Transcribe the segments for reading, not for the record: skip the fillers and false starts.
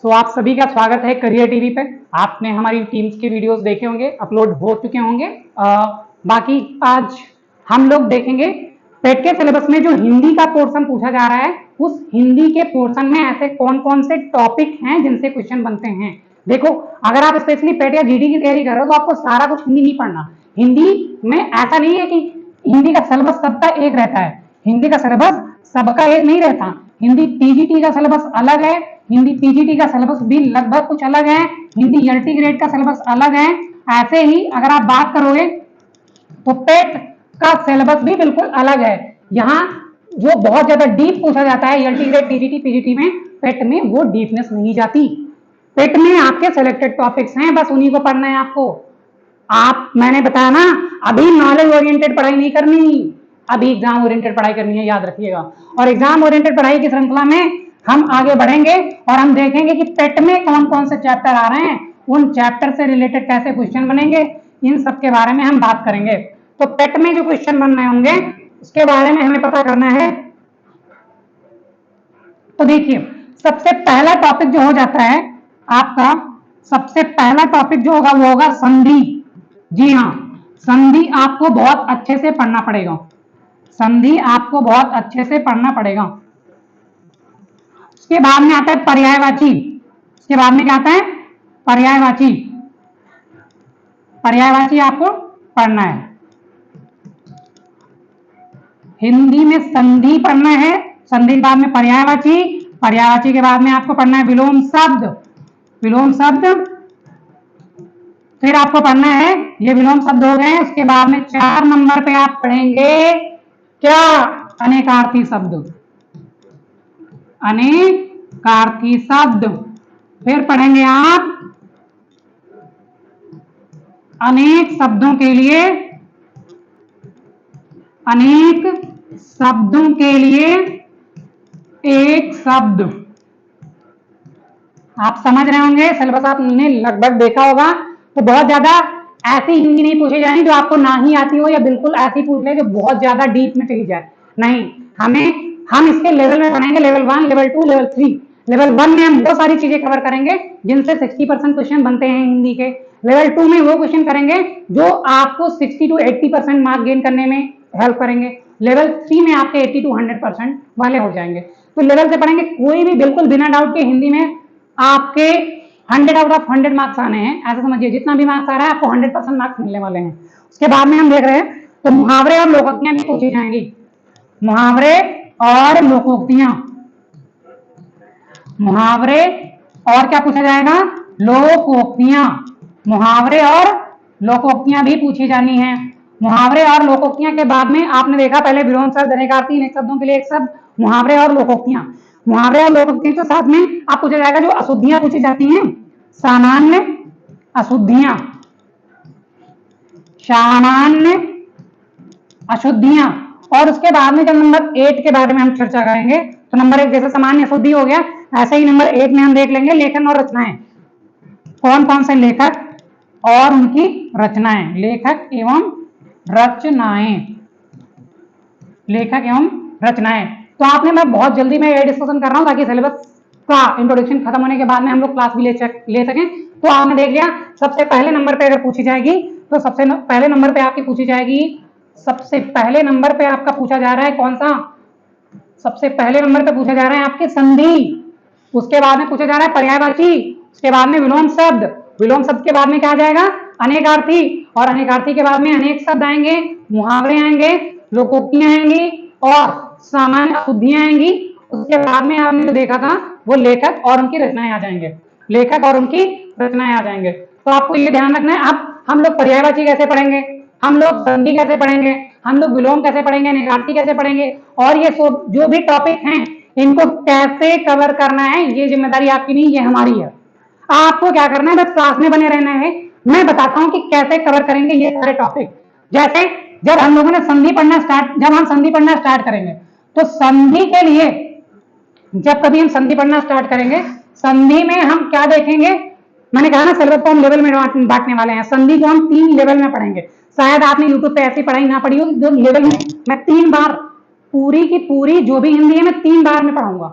आप सभी का स्वागत है करियर टीवी पे। आपने हमारी टीम्स के वीडियोस देखे होंगे, अपलोड हो चुके होंगे। बाकी आज हम लोग देखेंगे पेट के सिलेबस में जो हिंदी का पोर्शन पूछा जा रहा है, उस हिंदी के पोर्शन में ऐसे कौन कौन से टॉपिक हैं जिनसे क्वेश्चन बनते हैं। देखो, अगर आप स्पेशली पेट या जीडी की तैयारी कर रहे हो तो आपको सारा कुछ हिंदी नहीं पढ़ना। हिंदी में ऐसा नहीं है कि हिंदी का सिलेबस सबका एक रहता है। हिंदी का सिलेबस सबका एक नहीं रहता। हिंदी पीजीटी का सिलेबस अलग है, हिंदी पीजीटी का सिलेबस भी लगभग कुछ अलग है, हिंदी एलटी ग्रेड का सिलेबस अलग है। ऐसे ही अगर आप बात करोगे तो पेट का सिलेबस भी बिल्कुल अलग है। यहाँ जो बहुत ज्यादा डीप पूछा जाता है एलटी ग्रेड टीजीटी पीजीटी में, पेट में वो डीपनेस नहीं जाती। पेट में आपके सिलेक्टेड टॉपिक्स हैं, बस उन्हीं को पढ़ना है आपको। मैंने बताया ना, अभी नॉलेज ओरिएंटेड पढ़ाई नहीं करनी, अभी एग्जाम ओरिएंटेड पढ़ाई करनी है, याद रखिएगा। और एग्जाम ओरिएंटेड पढ़ाई की श्रृंखला में हम आगे बढ़ेंगे और हम देखेंगे कि पेट में कौन कौन से चैप्टर आ रहे हैं, उन चैप्टर से रिलेटेड कैसे क्वेश्चन बनेंगे, इन सब के बारे में हम बात करेंगे। तो पेट में जो क्वेश्चन बनने होंगे उसके बारे में हमें पता करना है। तो देखिए, सबसे पहला टॉपिक जो हो जाता है आपका, सबसे पहला टॉपिक जो होगा वो होगा संधि। जी हाँ, संधि आपको बहुत अच्छे से पढ़ना पड़ेगा। संधि आपको बहुत अच्छे से पढ़ना पड़ेगा। उसके बाद में आता है पर्यायवाची। उसके बाद में क्या आता है? पर्यायवाची। पर्यायवाची आपको पढ़ना है। हिंदी में संधि पढ़ना है, संधि के बाद में पर्यायवाची, पर्यायवाची के बाद में आपको पढ़ना है विलोम शब्द। विलोम शब्द फिर आपको पढ़ना है, ये विलोम शब्द हो गए। उसके बाद में 4 नंबर पे आप पढ़ेंगे क्या? अनेकार्थी शब्द। अनेकार्थी शब्द। फिर पढ़ेंगे आप अनेक शब्दों के लिए, अनेक शब्दों के लिए एक शब्द। आप समझ रहे होंगे, सिलेबस आपने लगभग देखा होगा। तो बहुत ज्यादा ऐसी हिंदी नहीं पूछी जाएगी जो आपको ना ही आती हो, या बिल्कुल ऐसी पूछ ले जो बहुत ज्यादा डीप में चली जाए। नहीं, हम इसके लेवल में पढ़ेंगे, लेवल 1, लेवल 2, लेवल 3। लेवल 1 में हम वो सारी चीजें कवर करेंगे जिनसे 60% क्वेश्चन बनते हैं हिंदी के। लेवल 2 में वो क्वेश्चन करेंगे जो आपको 60 to 80% मार्क गेन करने में हेल्प करेंगे। लेवल 3 में आपके 80 to 100% वाले हो जाएंगे। तो लेवल से पढ़ेंगे, कोई भी बिल्कुल बिना डाउट के हिंदी में आपके 100 आउट ऑफ 100 मार्क्स आने हैं। ऐसा समझिए, जितना भी मार्क्स आ रहा है आपको 100% मार्क्स मिलने वाले हैं। उसके बाद में हम देख रहे हैं तो मुहावरे और लोकोक्तियां भी पूछी जाएंगी। मुहावरे और लोकोक्तियां, मुहावरे और क्या पूछा जाएगा? लोकोक्तियां। मुहावरे और लोकोक्तियां भी पूछी जानी है। मुहावरे और लोकोक्तियां के बाद में आपने देखा, पहले विलोम शब्द, अनेकार्थी, अनेक शब्दों के लिए एक शब्द, मुहावरे और लोकोक्तियां। मुहावरे और लोकोक्तियों के साथ में आप पूछा जाएगा जो अशुद्धियां पूछी जाती हैं, सामान्य अशुद्धियां, सामान्य अशुद्धियां। और उसके बाद में जब नंबर 8 के बारे में हम चर्चा करेंगे तो नंबर 1 जैसे सामान्य अशुद्धि हो गया, ऐसे ही नंबर 1 में हम देख लेंगे लेखन और रचनाएं। कौन कौन से लेखक और उनकी रचनाएं, लेखक एवं रचनाएं, लेखक एवं रचनाएं। तो आपने, मैं बहुत जल्दी में ये डिस्कशन कर रहा हूं ताकि सिलेबस का इंट्रोडक्शन खत्म होने के बाद में हम लोग क्लास भी ले सकें। तो आपने देख लिया, सबसे पहले नंबर पे अगर पूछी जाएगी तो सबसे पहले नंबर पे आपकी पूछी जाएगी, सबसे पहले नंबर पे आपका पूछा जा रहा है कौन सा? सबसे पहले नंबर पे पूछा जा रहा है आपके संधि। उसके बाद में पूछा जा रहा है पर्यायवाची। उसके बाद में विलोम शब्द। विलोम शब्द के बाद में क्या आ जाएगा? अनेकार्थी। और अनेकार्थी के बाद में अनेक शब्द आएंगे, मुहावरे आएंगे, लोकोक्तियां आएंगी और सामान्य अशुद्धियां आएंगी। उसके बाद में आपने जो देखा था वो लेखक और उनकी रचनाएं आ जाएंगे, लेखक और उनकी रचनाएं आ जाएंगे। तो आपको ये ध्यान रखना है। अब हम लोग पर्यायवाची कैसे पढ़ेंगे, हम लोग संधि कैसे पढ़ेंगे, हम लोग विलोम कैसे पढ़ेंगे, अनेकार्थी कैसे पढ़ेंगे, और ये जो भी टॉपिक हैं इनको कैसे कवर करना है, ये जिम्मेदारी आपकी नहीं, ये हमारी है। आपको क्या करना है, बस क्लास में बने रहना है। मैं बताता हूं कि कैसे कवर करेंगे ये सारे टॉपिक। जैसे जब हम लोगों ने संधि पढ़ना स्टार्ट, जब हम संधि पढ़ना स्टार्ट करेंगे तो संधि के लिए, जब कभी हम संधि पढ़ना स्टार्ट करेंगे, संधि में हम क्या देखेंगे? मैंने कहा ना, सिलेबस को हम लेवल में बांटने वाले हैं। संधि को हम 3 लेवल में पढ़ेंगे। शायद आपने यूट्यूब पे ऐसी पढ़ाई ना पढ़ी हो, जो लेवल में मैं 3 बार पूरी की पूरी जो भी हिंदी है मैं 3 बार में पढ़ाऊंगा।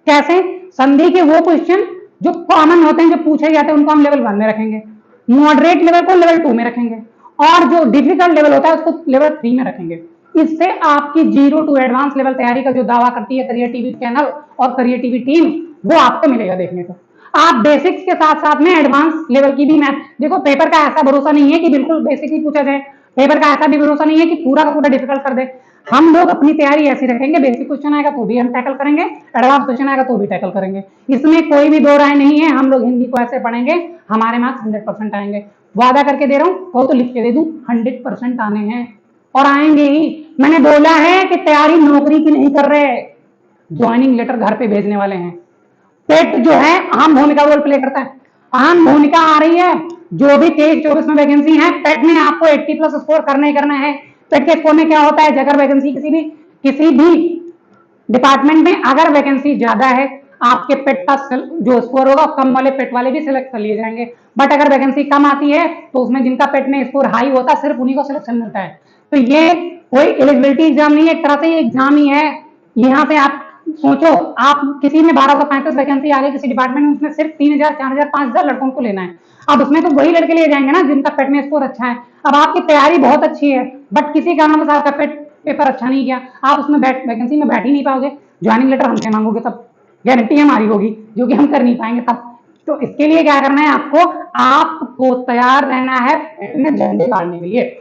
कैसे? संधि के वो क्वेश्चन जो कॉमन होते हैं, जो पूछे जाते हैं, उनको हम लेवल 1 में रखेंगे, मॉडरेट लेवल को लेवल 2 में रखेंगे, और जो डिफिकल्ट लेवल होता है उसको लेवल 3 में रखेंगे। इससे आपकी 0 टू एडवांस लेवल तैयारी का जो दावा करती है करियर टीवी चैनल और करियर टीवी टीम, वो आपको मिलेगा देखने को। आप बेसिक्स के साथ साथ में एडवांस लेवल की भी मैथ देखो। पेपर का ऐसा भरोसा नहीं है कि बिल्कुल बेसिक ही पूछा जाए, पेपर का ऐसा भी भरोसा नहीं है कि पूरा का पूरा डिफिकल्ट कर दे। हम लोग अपनी तैयारी ऐसी रखेंगे, बेसिक क्वेश्चन आएगा तो भी हम टैकल करेंगे, एडवांस क्वेश्चन आएगा तो भी टैकल करेंगे। इसमें कोई भी दो राय नहीं है। हम लोग हिंदी को ऐसे पढ़ेंगे, हमारे मार्क्स 100% आएंगे। वादा करके दे रहा हूँ, कहो तो लिख के दे दूं, 100% आने हैं और आएंगे ही। मैंने बोला है कि तैयारी नौकरी की नहीं कर रहे, ज्वाइनिंग लेटर घर पे भेजने वाले हैं। पेट जो है अहम भूमिका रोल प्ले करता है, अहम भूमिका आ रही है। जो भी 23-24 में वैकेंसी है, पेट में आपको 80+ स्कोर करना ही करना है। पेट के स्कोर में क्या होता है, अगर वैकेंसी किसी भी डिपार्टमेंट में अगर वैकेंसी ज्यादा है, आपके पेट का जो स्कोर होगा कम वाले पेट वाले भी सिलेक्ट कर लिए जाएंगे। बट अगर वैकेंसी कम आती है तो उसमें जिनका पेट में स्कोर हाई होता है सिर्फ उन्हीं को सिलेक्शन मिलता है। तो ये कोई एलिजिबिलिटी एग्जाम नहीं है, एक तरह से एग्जाम ही है। यहाँ पे आप सोचो, आप किसी में 1235 वैकेंसी आ गई किसी डिपार्टमेंट में, उसमें सिर्फ 3000, 4000, 5000 लड़कों को लेना है। अब उसमें तो वही लड़के लिए जाएंगे ना जिनका पेट में स्कोर अच्छा है। अब आपकी तैयारी बहुत अच्छी है बट किसी कारण से आपका पेपर अच्छा नहीं किया, आप उसमें वैकेंसी में बैठ ही नहीं पाओगे, ज्वाइनिंग लेटर हमसे मांगोगे तब गारंटी हमारी होगी, जो कि हम कर नहीं पाएंगे तब। तो इसके लिए क्या करना है आपको तैयार रहना है झंडे गाड़ने के लिए।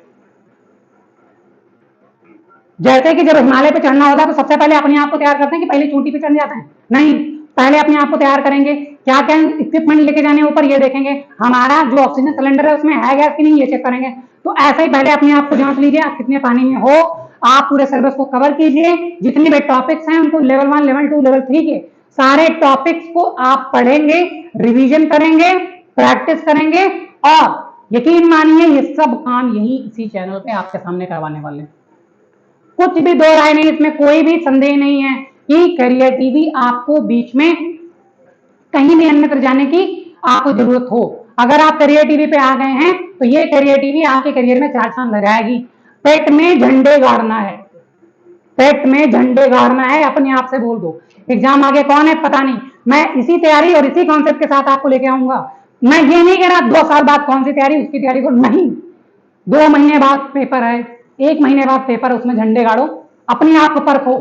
जैसे कि जब हिमालय पे चढ़ना होता है तो सबसे पहले अपने आप को तैयार करते हैं कि पहले चोटी पे चढ़ जाते हैं, नहीं, पहले अपने आप को तैयार करेंगे। क्या क्या इक्विपमेंट लेके जाने ऊपर ये देखेंगे, हमारा जो ऑक्सीजन सिलेंडर है उसमें है गैस कि नहीं, ये चेक करेंगे। तो ऐसा ही पहले अपने आप को जांच लीजिए, आप कितने पानी में हो। आप पूरे सिलेबस को कवर कीजिए, जितने भी टॉपिक्स हैं उनको लेवल 1, लेवल 2, लेवल 3 के सारे टॉपिक्स को आप पढ़ेंगे, रिवीजन करेंगे, प्रैक्टिस करेंगे, और यकीन मानिए ये सब काम यही इसी चैनल पे आपके सामने करवाने वाले। कुछ भी दो राय नहीं, इसमें कोई भी संदेह नहीं है कि करियर टीवी आपको बीच में कहीं भी अन्यत्र जाने की आपको जरूरत हो। अगर आप करियर टीवी पे आ गए हैं तो ये करियर टीवी आपके करियर में 4 चांद लगाएगी। पेट में झंडे गाड़ना है, पेट में झंडे गाड़ना है, अपने आप से बोल दो। एग्जाम आगे कौन है पता नहीं, मैं इसी तैयारी और इसी कॉन्सेप्ट के साथ आपको लेके आऊंगा। मैं ये नहीं कह रहा 2 साल बाद कौन सी तैयारी उसकी तैयारी को, नहीं, 2 महीने बाद पेपर है, 1 महीने बाद पेपर, उसमें झंडे गाड़ो, अपने आप को परखो।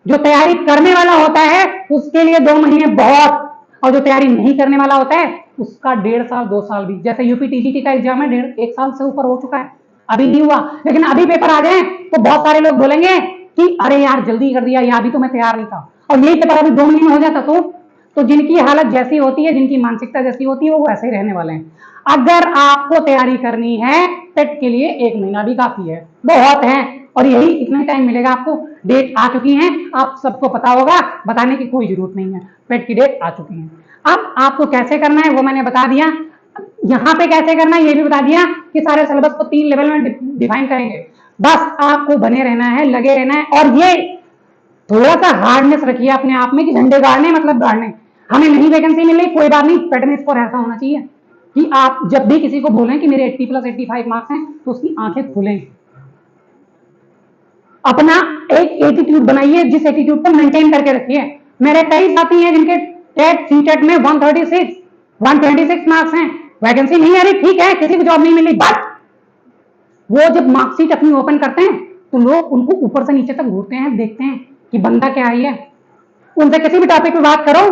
जो तैयारी करने वाला होता है उसके लिए 2 महीने बहुत, और जो तैयारी नहीं करने वाला होता है उसका 1.5 साल 2 साल भी। जैसे यूपी टीजीटी का एग्जाम है 1 साल से ऊपर हो चुका है, अभी नहीं हुआ, लेकिन अभी पेपर आ जाए तो बहुत सारे लोग बोलेंगे कि अरे यार जल्दी कर दिया, या अभी तो मैं तैयार नहीं था, और यही पेपर अभी 2 महीने में हो जाता तो जिनकी हालत जैसी होती है, जिनकी मानसिकता जैसी होती है, वो वैसे ही रहने वाले हैं। अगर आपको तैयारी करनी है टेट के लिए 1 महीना भी काफी है, बहुत है, और यही इतना टाइम मिलेगा आपको। डेट आ चुकी है, आप सबको पता होगा, बताने की कोई जरूरत नहीं है, पेट की डेट आ चुकी है। अब आपको कैसे करना है वो मैंने बता दिया, यहाँ पे कैसे करना है ये भी बता दिया कि सारे सिलेबस को 3 लेवल में डिफाइन करेंगे। बस आपको बने रहना है, लगे रहना है, और ये थोड़ा सा हार्डनेस रखिए अपने आप में कि झंडे गाड़ने मतलब गाड़ने। हमें नहीं वैकेंसी मिल रही, कोई बात नहीं, पेट में स्कोर ऐसा होना चाहिए कि आप जब भी किसी को बोलें कि मेरे 80+85 मार्क्स हैं तो उसकी आंखें खुलें। अपना एक एटीट्यूड बनाइए, जिस एटीट्यूड को मेंटेन करके रखिए। मेरे कई साथी हैं जिनके टेट सीटेट में 126 मार्क्स हैं, वैकेंसी नहीं आ रही, ठीक है, किसी को जॉब नहीं मिली, बट वो जब मार्कशीट अपनी ओपन करते हैं तो लोग उनको ऊपर से नीचे तक घूरते हैं, देखते हैं कि बंदा क्या आई है। उनसे किसी भी टॉपिक पे बात करो,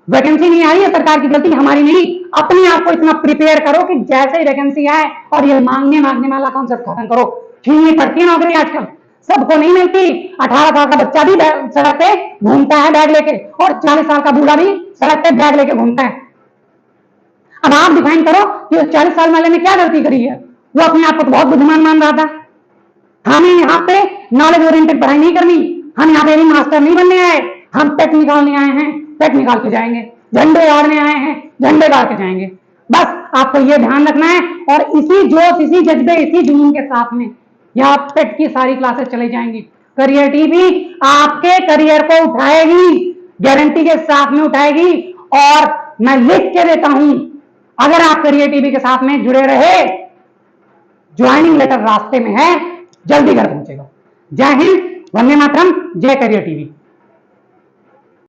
वैकेंसी नहीं आई है सरकार की गलती, हमारी नहीं। अपने आप को इतना प्रिपेयर करो कि जैसे ही वैकेंसी आए और ये मांगने वाला कॉन्सेप्ट खत्म करो। छीननी पड़ती है नौकरी आजकल, सबको नहीं मिलती। 18 साल का बच्चा भी सड़क पे घूमता है बैग लेके, और 40 साल का बूढ़ा भी सड़क पे बैग लेके घूमता है। अब आप डिफाइन करो कि 40 साल वाले ने क्या गलती करी है। वो अपने आप को तो बहुत बुद्धिमान मान रहा था। हमें यहाँ पे नॉलेज ओरिएंटेड पढ़ाई नहीं करनी, हम यहाँ पे मास्टर नहीं बनने आए, हम टेट निकालने आए हैं, टेट निकाल के जाएंगे। झंडे गाड़ने आए हैं, झंडे गाड़ के जाएंगे। बस आपको ये ध्यान रखना है, और इसी जोश, इसी जज्बे, इसी जुनून के साथ में यहाँ टेट की सारी क्लासेस चली जाएंगी। करियर टीवी आपके करियर को उठाएगी, गारंटी के साथ में उठाएगी। और मैं लिख के देता हूं, अगर आप करियर टीवी के साथ में जुड़े रहे, ज्वाइनिंग लेटर रास्ते में है, जल्दी घर पहुंचेगा। जय हिंद, वंदे मातरम, जय करियर टीवी।